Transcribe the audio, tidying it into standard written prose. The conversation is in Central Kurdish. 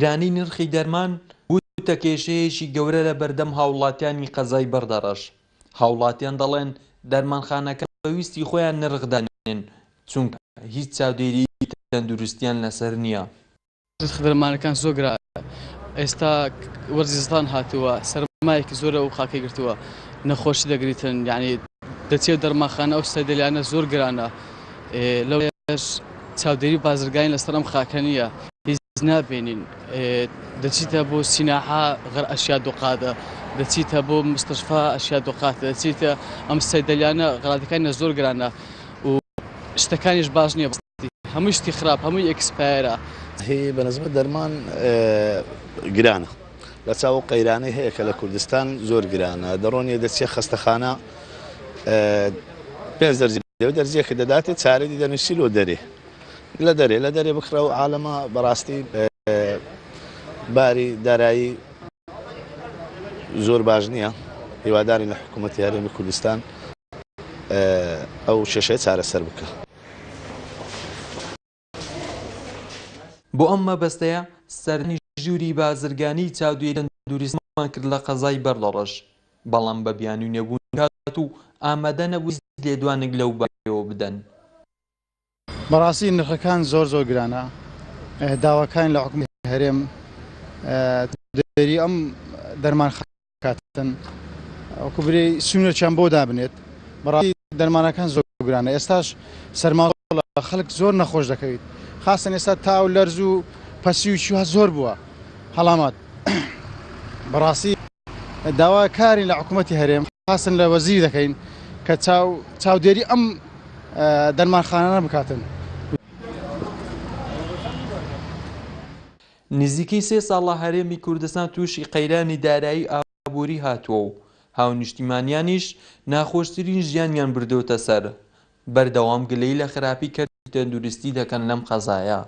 گرانی نرخی دەرمان بووتە کێشەیەکی گەورە لە بەردەم هاوڵاتیانی قەزای بەردەڕەش. هاوڵاتیان دەڵێن دەرمانخانەکە پێویستی خۆیان نرخدانێن چونکە هیچ چاودێریی تەندروستیان لەسەر نییە. دەرمانەکان زۆر گرانە. ئێستا وەرزستان هاتووە، سەرمایەکی زۆرە و خاکە گرتووە، نەخۆشی دەگریتن، یعنی دەچێت دەرمانخانە ئەو سەدەلیانە زۆر گرانە. لەوێش چاودێری بازرگانی لەسەر ئەم خاکە نییە، هیچ نابینین. دەچیتە بۆ سیناحا غەر ئەشیا دوقاتە، دەچیتە بۆ مستەشفا ئەشیا دوقاتە، دەچیتە ئەم سەدەلیانە غەڵاتەکانە زۆر گرانە و شتەکانیش باش نییە، هەموو شتی خراپ، هەمووی ئەکسپایرە. هی بەنسبەت دەرمان گرانە لە چاو قەیرانەی هەیە کە لە کوردستان زۆر گرانە، دەڕۆنیە دەچێت خەستەخانە 5 دەرزی دەرزیەکە دەداتێت چارەی دەنووسیلۆ دەرێ لە دەرێ بخرە و عالەمە بەڕاستی باری دارایی زۆر باش نییە. هیوادارین لە حکوومەتی هەرێمی کوردستان ئەو شێشەیە چارەسەر بکە. بۆ ئەم مەبەستەیە سەرنی ژووری بازرگانی چاودێری تەندروستیمان کرد لە قەزای بەردەڕەش، بەڵام بە بیانووی نەبوون هات و ئامادە نەبوو لێدوانێک لەو بارەوە بدەن. بەڕاستی نرخەکان زۆر گرانە. داواکان لە حکوومەتی هەرێم دەری ئەم دەرمان کاتن وەکو برێ سوونەچیان بۆ دابنێت. بەڕاستی دەرمانەکان زۆر گرانە. ئێستاش سەرماوە خەڵک زۆر نەخۆش دەکەویت، خاصن ئێستا تاو لەرز و پەسی و چیوها زۆر بووە هەڵامات. بەڕاستی داوا کاری لە حکوومەتی هەرێم خاصن لە وەزیری دەکەین کە چاودێری ئەم دەرمانخانە بکاتن. نزیکەی 3 ساڵە هەرێمی کوردستان تووشی قەیرانی دارایی ئابووری هاتووە و هاونیشتیمانیانیش ناخۆشترین ژیانیان بردوتە سەر. بەردەوام گلەی لە خراپی کەرتی تەندروستی دەکەن لەم قەزایە.